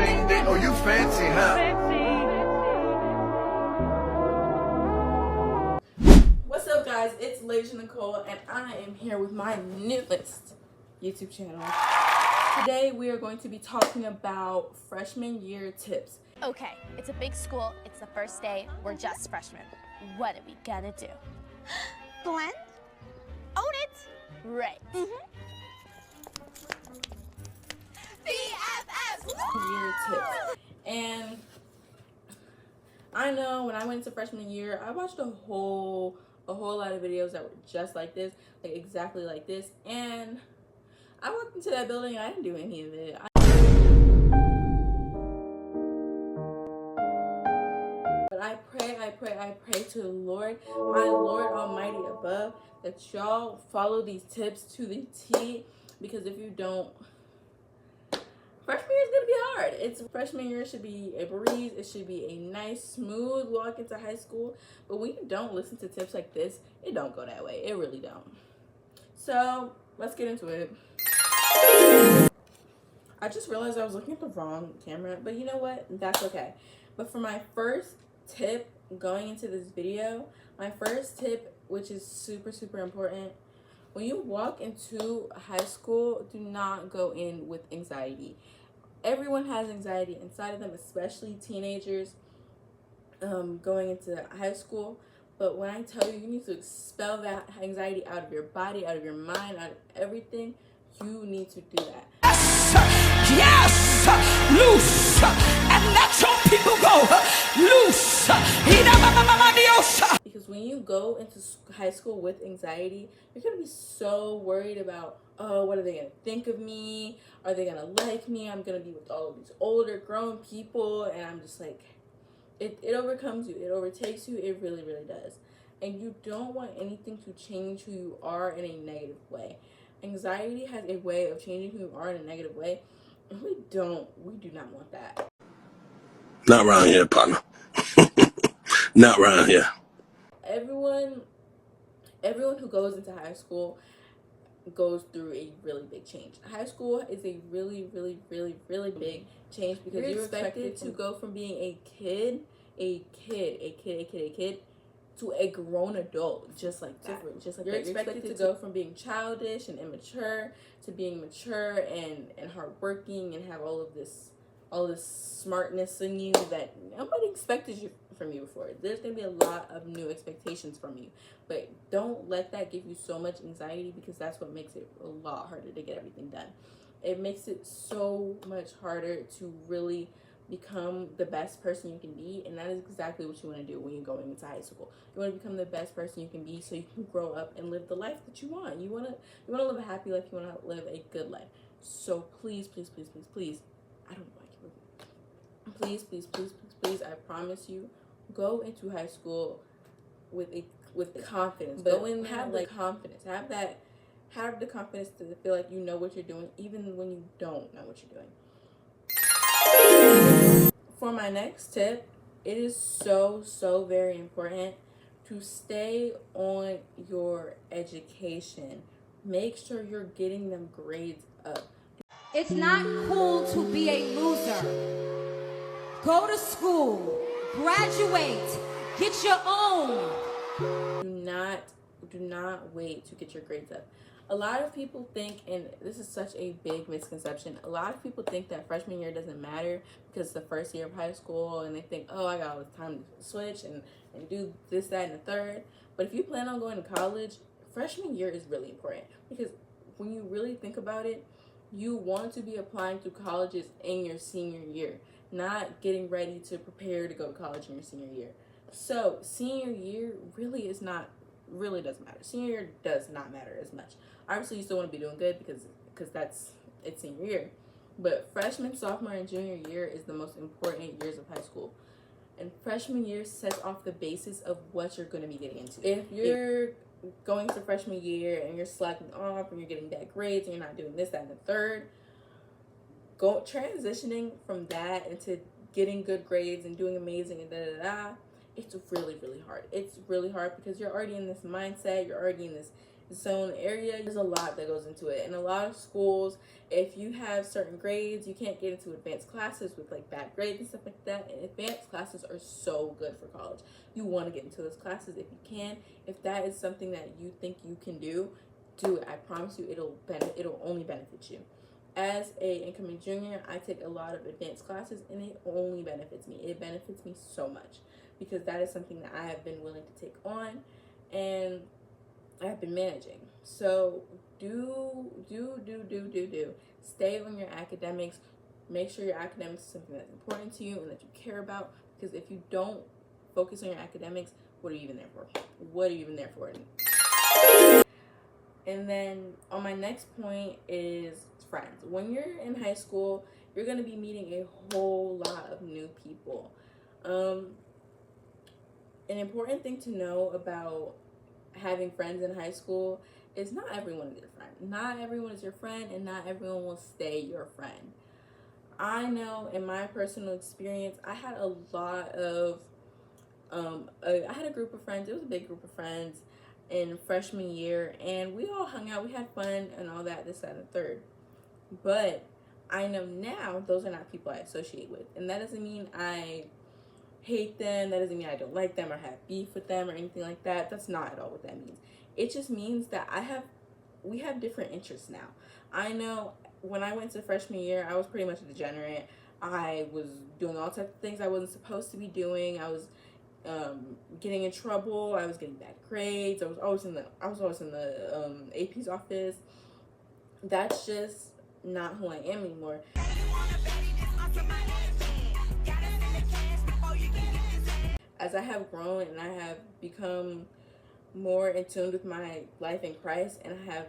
ding ding. Oh, you fancy, huh? What's up, guys? It's Lady Nicole, and I am here with my newest YouTube channel. Today, we are going to be talking about freshman year tips. Okay, it's a big school, it's the first day, we're just freshmen. What are we gonna do? Blend? Own it! Right. BFFs! Year tips. And I know when I went into freshman year, I watched a whole lot of videos that were just like this, like exactly like this, and I walked into that building and I didn't do any of it. But I pray to the Lord, my Lord Almighty above, that y'all follow these tips to the T, because if you don't, freshman year is gonna be hard. Freshman year should be a breeze. It should be a nice, smooth walk into high school. But when you don't listen to tips like this, it don't go that way. It really don't. So let's get into it. I just realized I was looking at the wrong camera, but you know what? That's okay. But for my first tip going into this video, my first tip, which is super, super important, when you walk into high school, do not go in with anxiety. Everyone has anxiety inside of them, especially teenagers going into high school. But when I tell you, you need to expel that anxiety out of your body, out of your mind, out of everything, you need to do that. Yes, loose, and let your people go loose. Because when you go into high school with anxiety, you're gonna be so worried about, oh, what are they gonna think of me? Are they gonna like me? I'm gonna be with all of these older grown people, and I'm just like, it overcomes you, it overtakes you, it really, really does. And you don't want anything to change who you are in a negative way. Anxiety has a way of changing who you are in a negative way, and we do not want that. Not around here, partner. Not around here. Everyone who goes into high school goes through a really big change. High school is a really, really, really, really big change, because you're expected to go from being a kid to a grown adult, just like that. You're expected to go from being childish and immature to being mature and hardworking and have all this smartness in you that nobody expected from you before. There's gonna be a lot of new expectations from you, but don't let that give you so much anxiety, because that's what makes it a lot harder to get everything done. It makes it so much harder to really become the best person you can be, and that is exactly what you want to do when you're going into high school. You want to become the best person you can be, so you can grow up and live the life that you want. You want to live a happy life. You want to live a good life. So please, please, please, please, please, I don't know, please, please, please, please, please, I promise you, go into high school with confidence. But go in there, have confidence. Have the confidence to feel like you know what you're doing, even when you don't know what you're doing. For my next tip, it is so, so very important to stay on your education. Make sure you're getting them grades up. It's not cool to be a loser. Go to school, graduate, get your own. Do not wait to get your grades up. A lot of people think, and this is such a big misconception, a lot of people think that freshman year doesn't matter because it's the first year of high school, and they think, oh, I got all this time to switch and do this, that, and the third. But if you plan on going to college, freshman year is really important, because when you really think about it, you want to be applying to colleges in your senior year, not getting ready to prepare to go to college in your senior year. So senior year really doesn't matter. Senior year does not matter as much. Obviously, you still want to be doing good because it's senior year. But freshman, sophomore, and junior year is the most important years of high school. And freshman year sets off the basis of what you're going to be getting into. If you're going to freshman year and you're slacking off and you're getting bad grades and you're not doing this, that, and the third, transitioning from that into getting good grades and doing amazing and it's really, really hard. It's really hard because you're already in this mindset, you're already in this its own area. There's a lot that goes into it. And a lot of schools, if you have certain grades, you can't get into advanced classes with like bad grades and stuff like that. And advanced classes are so good for college. You want to get into those classes if you can. If that is something that you think you can do it. I promise you it'll only benefit you. As a incoming junior, I take a lot of advanced classes, and it only benefits me. It benefits me so much because that is something that I have been willing to take on and I have been managing. So do stay on your academics. Make sure your academics is something that's important to you and that you care about, because if you don't focus on your academics, what are you even there for? What are you even there for? And then on my next point is friends. When you're in high school, you're going to be meeting a whole lot of new people. An important thing to know about having friends in high school is not everyone is your friend. Not everyone is your friend, and not everyone will stay your friend. I know in my personal experience, I had a lot of, I had a group of friends. It was a big group of friends in freshman year, and we all hung out. We had fun and all that, this, that, and the third. But I know now those are not people I associate with. And that doesn't mean I hate them. That doesn't mean I don't like them or have beef with them or anything like that. That's not at all what that means. It just means that we have different interests now. I know when I went to freshman year, I was pretty much a degenerate. I was doing all types of things I wasn't supposed to be doing. I was getting in trouble. I was getting bad grades. I was always in the AP's office. That's just not who I am anymore. As I have grown and I have become more in tune with my life in Christ, and I have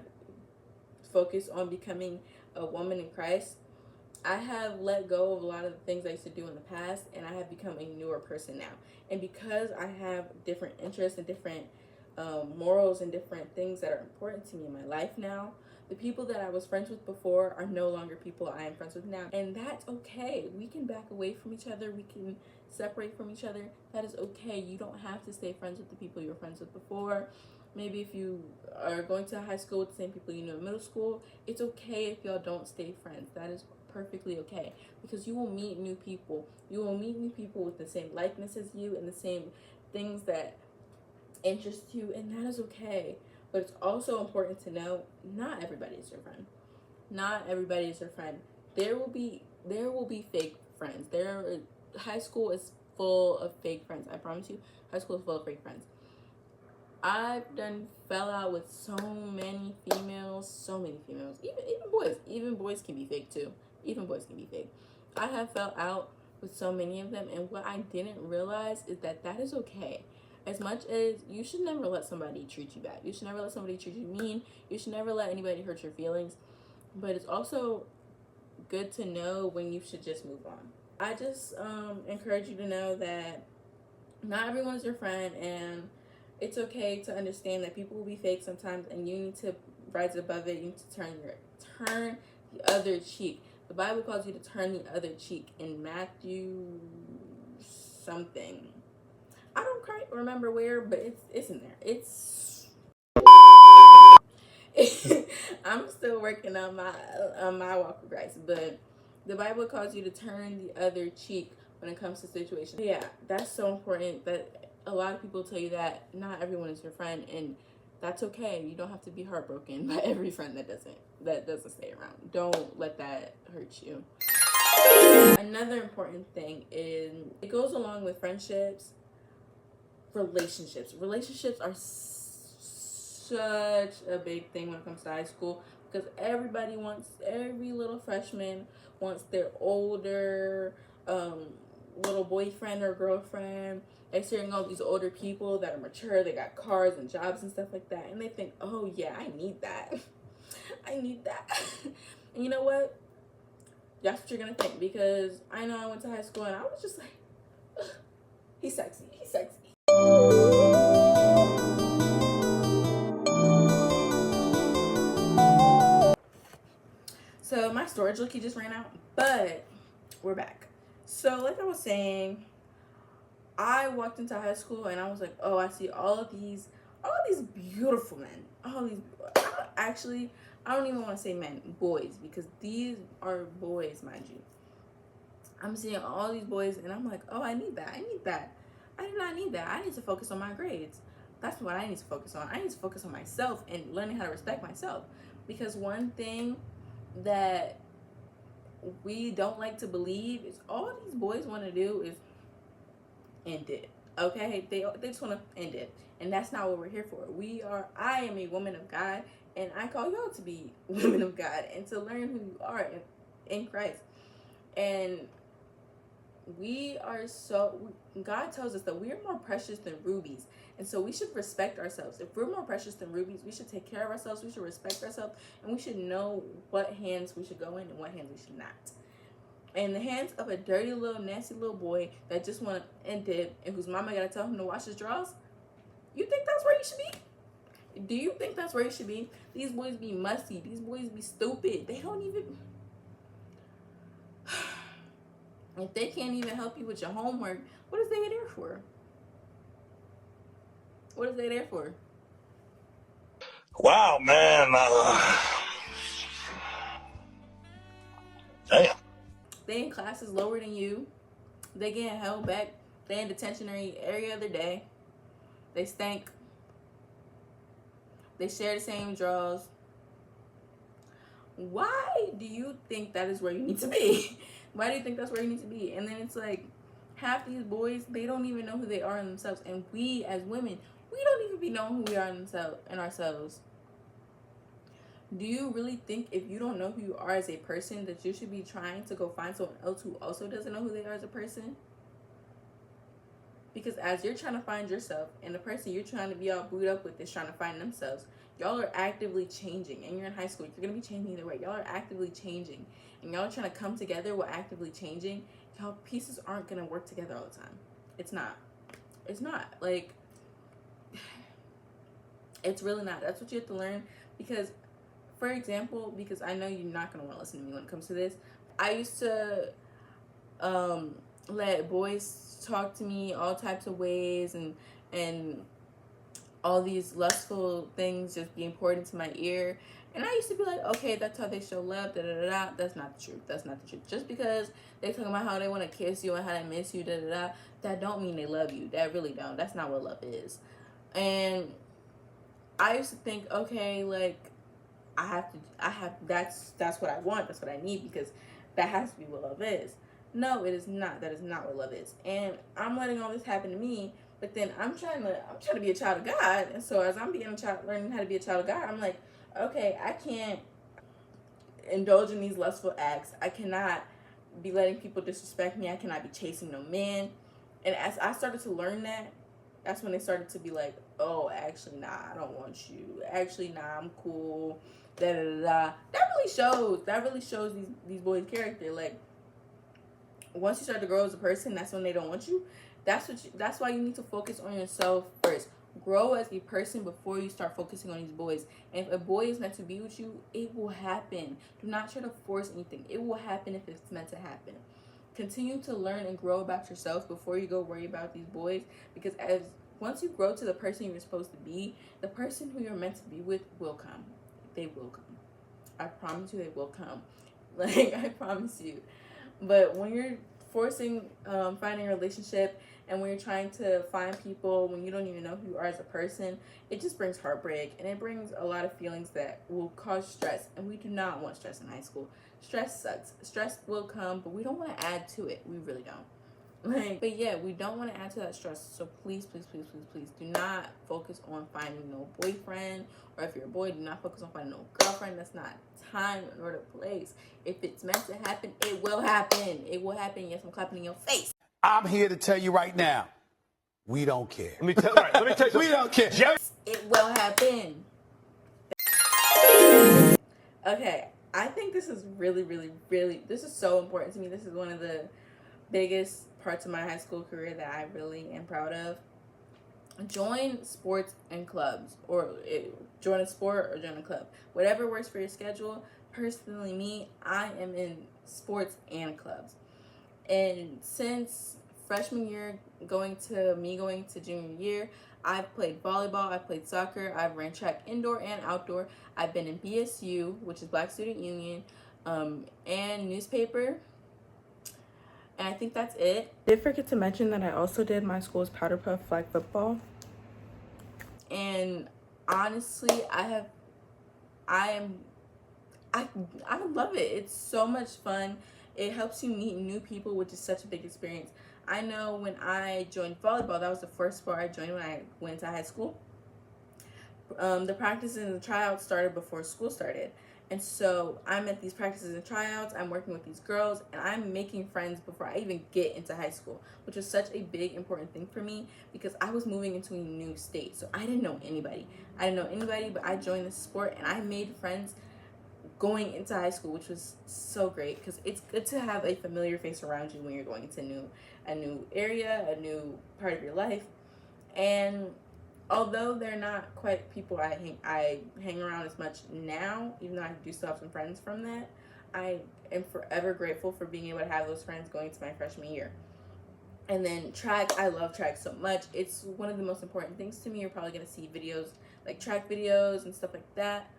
focused on becoming a woman in Christ, I have let go of a lot of the things I used to do in the past, and I have become a newer person now. And because I have different interests and different morals and different things that are important to me in my life now, the people that I was friends with before are no longer people I am friends with now. And that's okay. We can back away from each other. We can separate from each other. That is okay. You don't have to stay friends with the people you were friends with before. Maybe if you are going to high school with the same people you knew in middle school, it's okay if y'all don't stay friends. That is perfectly okay, because you will meet new people. You will meet new people with the same likeness as you and the same things that interest you, and that is okay. But it's also important to know not everybody is your friend. Not everybody is your friend. There will be fake friends. High school is full of fake friends. I promise you, high school is full of fake friends. I've fell out with so many females. Even boys can be fake too. Even boys can be fake. I have fell out with so many of them, and what I didn't realize is that is okay. As much as you should never let somebody treat you bad. You should never let somebody treat you mean. You should never let anybody hurt your feelings. But it's also good to know when you should just move on. I just encourage you to know that not everyone's your friend, and it's okay to understand that people will be fake sometimes, and you need to rise above it. You need to turn the other cheek. The Bible calls you to turn the other cheek in Matthew something. I don't quite remember where, but it's in there. I'm still working on my walk with Christ, but the Bible calls you to turn the other cheek when it comes to situations. Yeah, that's so important. That a lot of people tell you that not everyone is your friend, and that's okay. You don't have to be heartbroken by every friend that doesn't stay around. Don't let that hurt you. Another important thing is, it goes along with friendships, relationships. Relationships are such a big thing when it comes to high school, because every little freshman wants their older little boyfriend or girlfriend. They're seeing all these older people that are mature, they got cars and jobs and stuff like that, and they think, oh yeah, I need that. I need that. And you know what? That's what you're gonna think, because I know I went to high school and I was just like, ugh, he's sexy. So my storage lookie just ran out, but we're back. So like I was saying, I walked into high school and I was like, oh, I see all of these these beautiful men, all these, actually, I don't even want to say men, boys, because these are boys, mind you. I'm seeing all these boys and I'm like, oh, I need that. I do not need that. I need to focus on my grades. That's what I need to focus on. I need to focus on myself and learning how to respect myself. Because one thing that we don't like to believe is all these boys want to do is end it. Okay? They just want to end it. And that's not what we're here for. I am a woman of God, and I call y'all to be women of God and to learn who you are in Christ. And God tells us that we are more precious than rubies. And so we should respect ourselves. If we're more precious than rubies, we should take care of ourselves. We should respect ourselves. And we should know what hands we should go in and what hands we should not. In the hands of a dirty little nasty little boy that just want to end it and whose mama got to tell him to wash his drawers, you think that's where you should be? Do you think that's where you should be? These boys be musty. These boys be stupid. They don't even... If they can't even help you with your homework, what is they there for? What is they there for? Wow, man. Damn. They in classes lower than you. They getting held back. They in detention every other day. They stink. They share the same drawers. Why do you think that is where you need to be? Why do you think that's where you need to be? And then it's like, half these boys, they don't even know who they are in themselves. And we, as women, we don't even be knowing who we are in ourselves. Do you really think if you don't know who you are as a person that you should be trying to go find someone else who also doesn't know who they are as a person? Because as you're trying to find yourself and the person you're trying to be all booed up with is trying to find themselves, y'all are actively changing. And you're in high school, you're going to be changing either way. Y'all are actively changing. And y'all are trying to come together while actively changing. Y'all pieces aren't going to work together all the time. It's not. It's not. Like, it's really not. That's what you have to learn. Because, for example, because I know you're not going to want to listen to me when it comes to this, I used to let boys talk to me all types of ways and all these lustful things just be important to my ear. And I used to be like, okay, that's how they show love, da-da-da-da. That's not the truth. That's not the truth. Just because they talking about how they want to kiss you and how they miss you, da-da-da, that don't mean they love you. That really don't. That's not what love is. And I used to think, okay, like, that's what I want. That's what I need, because that has to be what love is. No, it is not. That is not what love is. And I'm letting all this happen to me, but then I'm trying to be a child of God. And so as I'm learning how to be a child of God, I'm like, okay, I can't indulge in these lustful acts. I cannot be letting people disrespect me. I cannot be chasing no man. And as I started to learn that, that's when they started to be like, oh, actually, nah, I don't want you. Actually, nah, I'm cool. Da da da da. That really shows these boys' character. Like, once you start to grow as a person, that's when they don't want you. That's why you need to focus on yourself first. Grow as a person before you start focusing on these boys. And if a boy is meant to be with you, it will happen. Do not try to force anything. It will happen if it's meant to happen. Continue to learn and grow about yourself before you go worry about these boys. Because once you grow to the person you're supposed to be, the person who you're meant to be with will come. They will come. I promise you they will come. Like, I promise you. But when you're forcing finding a relationship, and when you're trying to find people when you don't even know who you are as a person, it just brings heartbreak, and it brings a lot of feelings that will cause stress. And we do not want stress in high school. Stress sucks. Stress will come, but we don't want to add to it. We really don't. But yeah, we don't want to add to that stress. So please, please, please, please, please do not focus on finding no boyfriend. Or if you're a boy, do not focus on finding no girlfriend. That's not time nor the place. If it's meant to happen, it will happen. It will happen. Yes, I'm clapping in your face. I'm here to tell you right now, we don't care. Let me tell you something. We don't care. It will happen. Okay, I think this is really, really, really, this is so important to me. This is one of the biggest parts of my high school career that I really am proud of. Join sports and clubs, or join a sport or join a club. Whatever works for your schedule. Personally, me, I am in sports and clubs. And since freshman year going to junior year, I've played volleyball, I've played soccer, I've ran track indoor and outdoor. I've been in BSU, which is Black Student Union, and newspaper. And I think that's it. Did forget to mention that I also did my school's Powder Puff flag football. And honestly, I love it. It's so much fun. It helps you meet new people, which is such a big experience. I know when I joined volleyball, that was the first sport I joined when I went to high school. The practices and the tryouts started before school started. And so I'm at these practices and tryouts, I'm working with these girls, and I'm making friends before I even get into high school, which was such a big, important thing for me because I was moving into a new state. So I didn't know anybody. But I joined this sport and I made friends going into high school, which was so great because it's good to have a familiar face around you when you're going into a new area, a new part of your life. And although they're not quite people I hang around as much now, even though I do still have some friends from that, I am forever grateful for being able to have those friends going to my freshman year. And then track, I love track so much. It's one of the most important things to me. You're probably going to see videos, like track videos and stuff like that.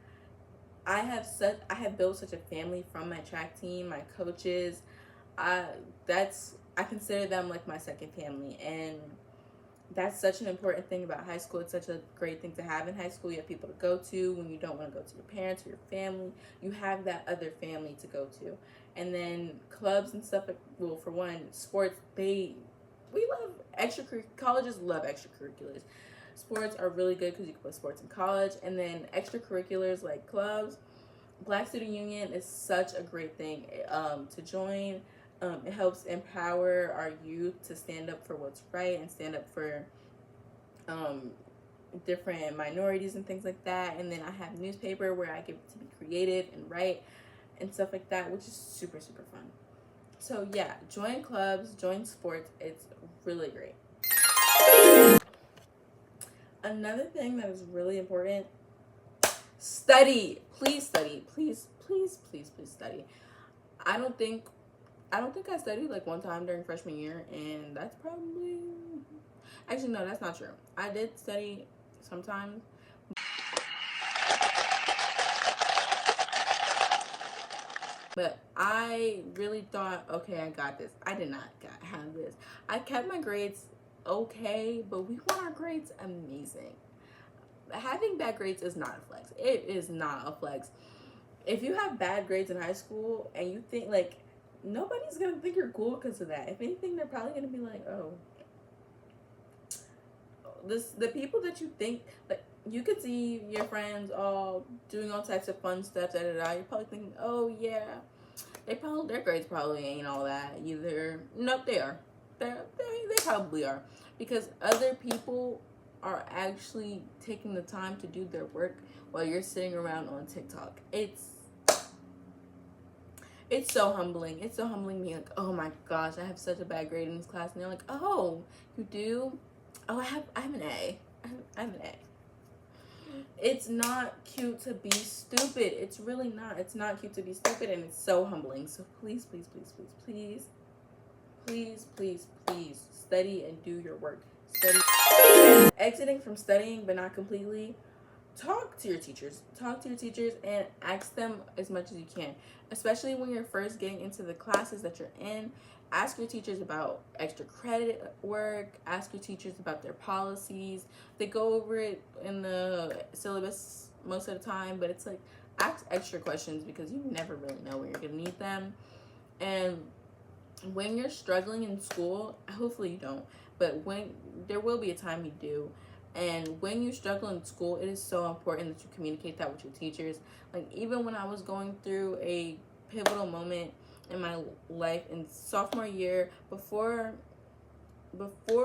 I have built such a family from my track team, my coaches. I consider them like my second family, and that's such an important thing about high school. It's such a great thing to have in high school. You have people to go to when you don't want to go to your parents or your family. You have that other family to go to. And then clubs and stuff, well, for one, sports, colleges love extracurriculars. Sports are really good because you can play sports in college. And then extracurriculars like clubs, Black Student Union is such a great thing to join. It helps empower our youth to stand up for what's right and stand up for different minorities and things like that. And then I have newspaper where I get to be creative and write and stuff like that, which is super, super fun. So yeah, join clubs, join sports. It's really great. Another thing that is really important, study. Please study. Please, please, please, please study. I don't think I studied like one time during freshman year, and that's probably, actually no, that's not true. I did study sometimes. But I really thought, okay, I got this. I did not have this. I kept my grades okay, but we want our grades amazing. Having bad grades is not a flex. It is not a flex. If you have bad grades in high school and you think, like, nobody's gonna think you're cool because of that. If anything, they're probably gonna be like, oh, the people that you think, like, you could see your friends all doing all types of fun stuff, you're probably thinking, oh yeah, their grades probably ain't all that either. Nope, they are. They probably are, because other people are actually taking the time to do their work while you're sitting around on TikTok. It's so humbling. It's so humbling being like, oh my gosh, I have such a bad grade in this class, and they're like, oh, you do? Oh, I have an A. I have an A. It's not cute to be stupid. It's really not. It's not cute to be stupid, and it's so humbling. So please, please, please, please, please, please, please, please study and do your work. Study. Exiting from studying, but not completely. Talk to your teachers. Talk to your teachers and ask them as much as you can, especially when you're first getting into the classes that you're in. Ask your teachers about extra credit work. Ask your teachers about their policies. They go over it in the syllabus most of the time, but it's like, ask extra questions because you never really know when you're going to need them. And when you're struggling in school, hopefully you don't, but when there will be a time you do. And when you struggle in school, it is so important that you communicate that with your teachers. Like, even when I was going through a pivotal moment in my life in sophomore year, before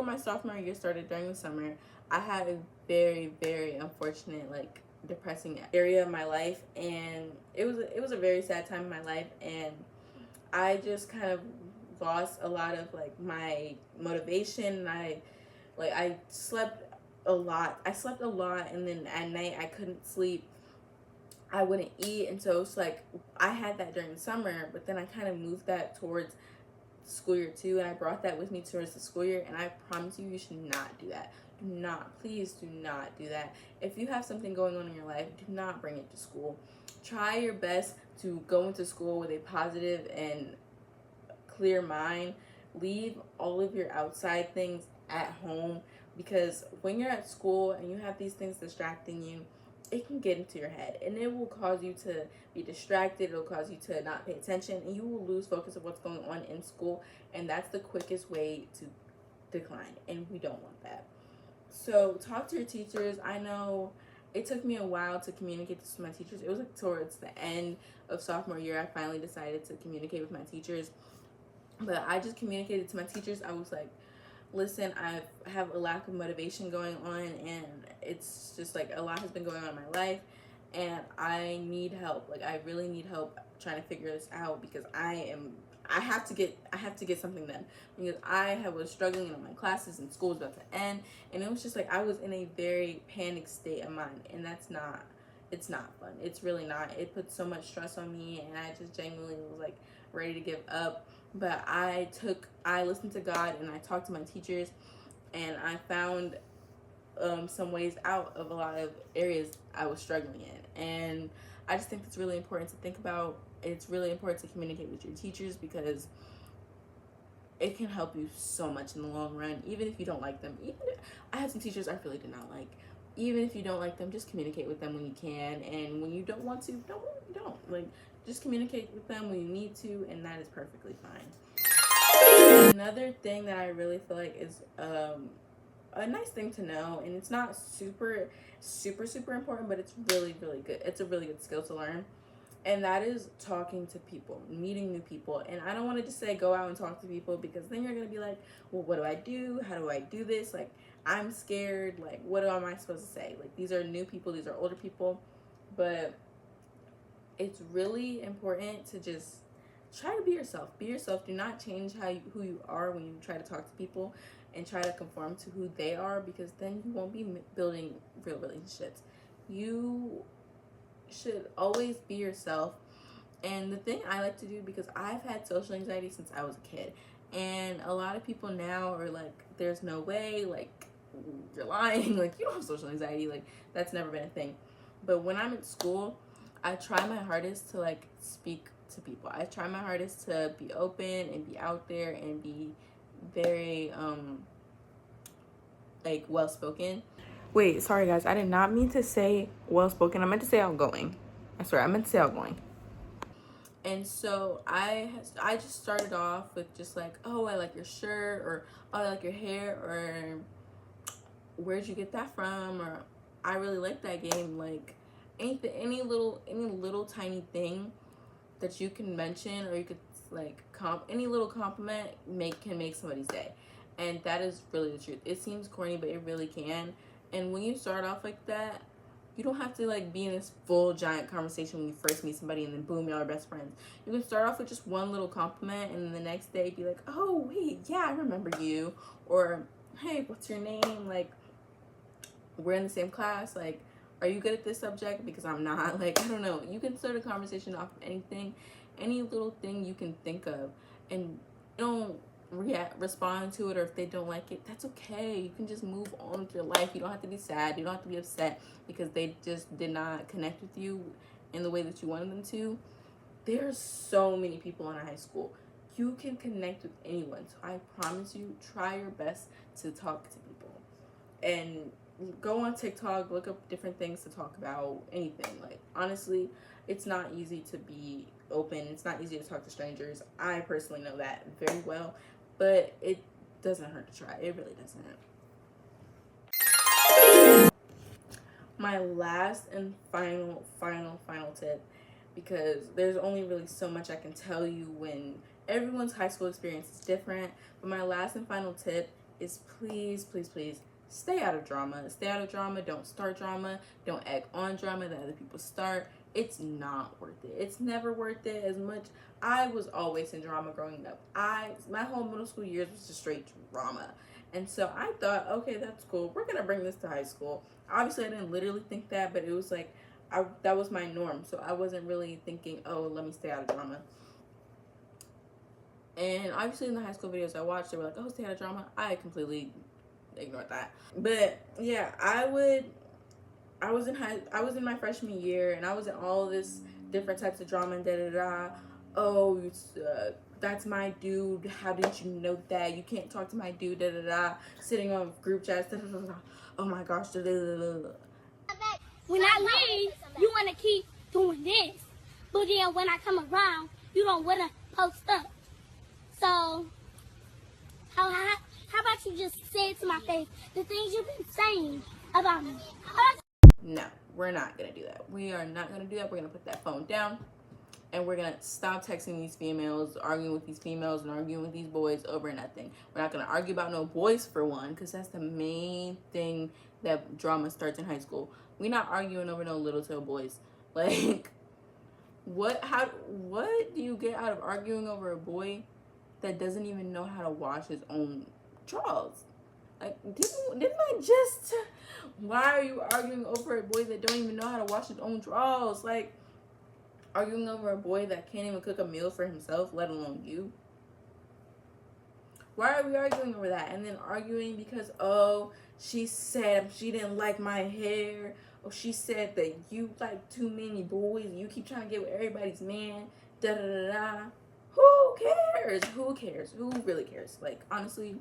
my sophomore year started during the summer, I had a very, very unfortunate, like, depressing area of my life, and it was a very sad time in my life, and I just kind of lost a lot of, like, my motivation. And I slept a lot, and then at night I couldn't sleep, I wouldn't eat, and so it's like I had that during the summer, but then I kind of moved that towards school year too, and I brought that with me towards the school year, and I promise you, you should not do that. Do not, please do not do that. If you have something going on in your life, do not bring it to school. Try your best to go into school with a positive and clear mind. Leave all of your outside things at home, because when you're at school and you have these things distracting you, it can get into your head, and it will cause you to be distracted. It'll cause you to not pay attention, and you will lose focus of what's going on in school, and that's the quickest way to decline, and we don't want that. So talk to your teachers. I know it took me a while to communicate this with my teachers. It was like towards the end of sophomore year I finally decided to communicate with my teachers, but I just communicated to my teachers. I was like, listen, I have a lack of motivation going on, and it's just like a lot has been going on in my life, and I need help. Like, I really need help trying to figure this out, because I have to get something done, because I was struggling in my classes, and school was about to end, and it was just like I was in a very panicked state of mind, and it's not fun. It's really not. It put so much stress on me, and I just genuinely was like ready to give up. But I listened to God, and I talked to my teachers, and I found some ways out of a lot of areas I was struggling in. And I just think it's really important to think about. It's really important to communicate with your teachers, because it can help you so much in the long run, even if you don't like them. Even if, I had some teachers I really did not like. Even if you don't like them, just communicate with them when you can, and when you don't want to, don't. Like, just communicate with them when you need to, and that is perfectly fine. Another thing that I really feel like is a nice thing to know, and it's not super important, but it's really good. It's a really good skill to learn, and that is talking to people, meeting new people. And I don't want to just say go out and talk to people, because then you're gonna be like, well, what do I do? How do I do this? Like, I'm scared. Like, what am I supposed to say? Like, these are new people, these are older people, but it's really important to just try to be yourself. Be yourself. Do not change who you are when you try to talk to people and try to conform to who they are, because then you won't be building real relationships. You should always be yourself. And the thing I like to do, because I've had social anxiety since I was a kid, and a lot of people now are like, there's no way, like, you're lying, like, you don't have social anxiety, like, that's never been a thing. But when I'm at school, I try my hardest to like speak to people. I try my hardest to be open and be out there and be very like well spoken. Wait, sorry guys, I did not mean to say well spoken. I meant to say outgoing. I swear, I meant to say outgoing. And so I just started off with just like, oh, I like your shirt, or oh, I like your hair, or where'd you get that from, or I really like that game. Like, any little tiny thing that you can mention, or you could like any little compliment can make somebody's day. And that is really the truth. It seems corny, but it really can. And when you start off like that, you don't have to like be in this full giant conversation when you first meet somebody, and then boom, y'all are best friends. You can start off with just one little compliment, and then the next day be like, oh wait, yeah, I remember you. Or, hey, what's your name? Like, we're in the same class. Like, are you good at this subject? Because I'm not. Like, I don't know. You can start a conversation off of anything, any little thing you can think of, and don't respond to it, or if they don't like it, that's okay. You can just move on with your life. You don't have to be sad. You don't have to be upset because they just did not connect with you in the way that you wanted them to. There's so many people in high school. You can connect with anyone. So I promise you, try your best to talk to people. And go on TikTok, look up different things to talk about, anything. Like, honestly, it's not easy to be open. It's not easy to talk to strangers. I personally know that very well, but it doesn't hurt to try. It really doesn't. My last and final tip, because there's only really so much I can tell you when everyone's high school experience is different, but my last and final tip is please stay out of drama. Stay out of drama. Don't start drama. Don't egg on drama that other people start. It's not worth it. It's never worth it. As much, I was always in drama growing up. My whole middle school years was just straight drama. And so I thought, okay, that's cool. We're going to bring this to high school. Obviously, I didn't literally think that, but it was like, that was my norm. So I wasn't really thinking, oh, let me stay out of drama. And obviously in the high school videos I watched, they were like, oh, stay out of drama. I completely ignored that. But yeah, I was in my freshman year, and I was in all this different types of drama and da-da-da. Oh, that's my dude. How didn't you know that? You can't talk to my dude, da-da-da. Sitting on group chats, da-da-da-da. Oh my gosh, da-da-da-da. When I leave, you want to keep doing this. But then when I come around, you don't want to post up. So, how about you just say it to my face, the things you've been saying about me? No, we're not going to do that. We are not going to do that. We're going to put that phone down. And we're going to stop texting these females, arguing with these females, and arguing with these boys over nothing. We're not going to argue about no boys, for one, because that's the main thing that drama starts in high school. We're not arguing over no little tail boys. Like, what do you get out of arguing over a boy that doesn't even know how to wash his own drawers? Like, didn't I just... Why are you arguing over a boy that don't even know how to wash his own drawers? Like, arguing over a boy that can't even cook a meal for himself, let alone you? Why are we arguing over that? And then arguing because, oh, she said she didn't like my hair. Or she said that you like too many boys. You keep trying to get with everybody's man. Da-da-da-da. Who cares? Who cares? Who really cares? Like, honestly,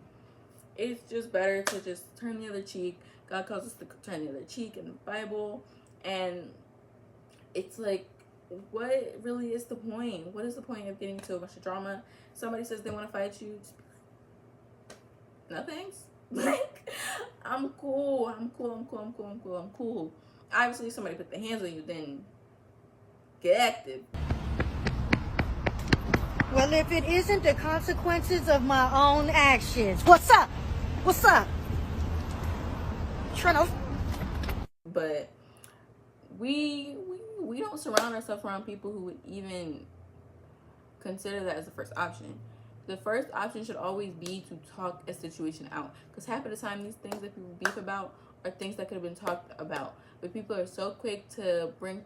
it's just better to just turn the other cheek. God calls us to turn the other cheek in the Bible. And it's like, what really is the point? What is the point of getting into a bunch of drama? Somebody says they want to fight you. Just, no thanks. Like, I'm cool. Obviously, if somebody put their hands on you, then get active. Well, if it isn't the consequences of my own actions. What's up? What's up? Trying to... But we don't surround ourselves around people who would even consider that as the first option. The first option should always be to talk a situation out. Because half of the time, these things that people beef about are things that could have been talked about. But people are so quick to bring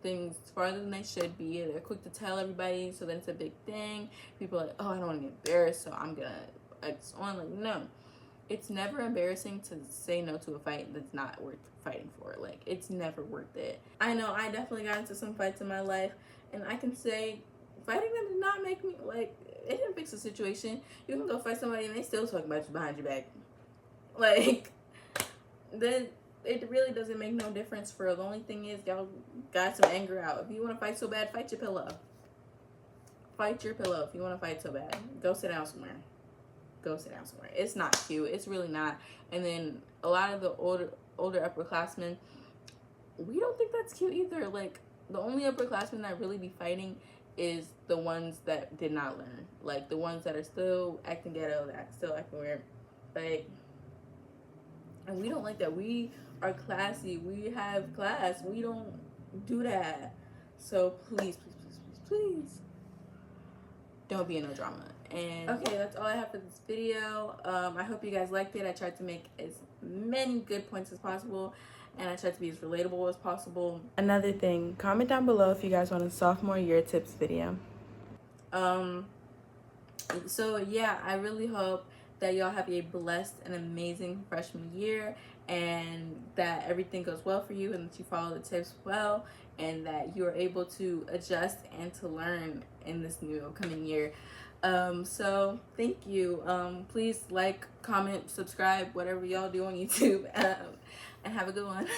things farther than they should be. They're quick to tell everybody, so then it's a big thing. People are like, oh, I don't want to get embarrassed, so I'm going to X on. Like, no. It's never embarrassing to say no to a fight that's not worth fighting for. Like, it's never worth it. I know I definitely got into some fights in my life, and I can say fighting them did not make me, like, it didn't fix the situation. You can go fight somebody and they still talk about you behind your back. Like, then it really doesn't make no difference. For the only thing is, y'all got some anger out. If you want to fight so bad, fight your pillow. Fight your pillow if you want to fight so bad. Go sit down somewhere. Go sit down somewhere. It's not cute. It's really not. And then a lot of the older upperclassmen, we don't think that's cute either. Like, the only upperclassmen that really be fighting is the ones that did not learn. Like, the ones that are still acting ghetto, that still acting weird. Like, and we don't like that. We are classy. We have class. We don't do that. So please, don't be in no drama. And okay, that's all I have for this video. I hope you guys liked it. I tried to make as many good points as possible, and I tried to be as relatable as possible. Another thing, comment down below if you guys want a sophomore year tips video. So yeah, I really hope that y'all have a blessed and amazing freshman year, and that everything goes well for you, and that you follow the tips well, and that you are able to adjust and to learn in this new upcoming year. So thank you. Please like, comment, subscribe, whatever y'all do on YouTube, and have a good one.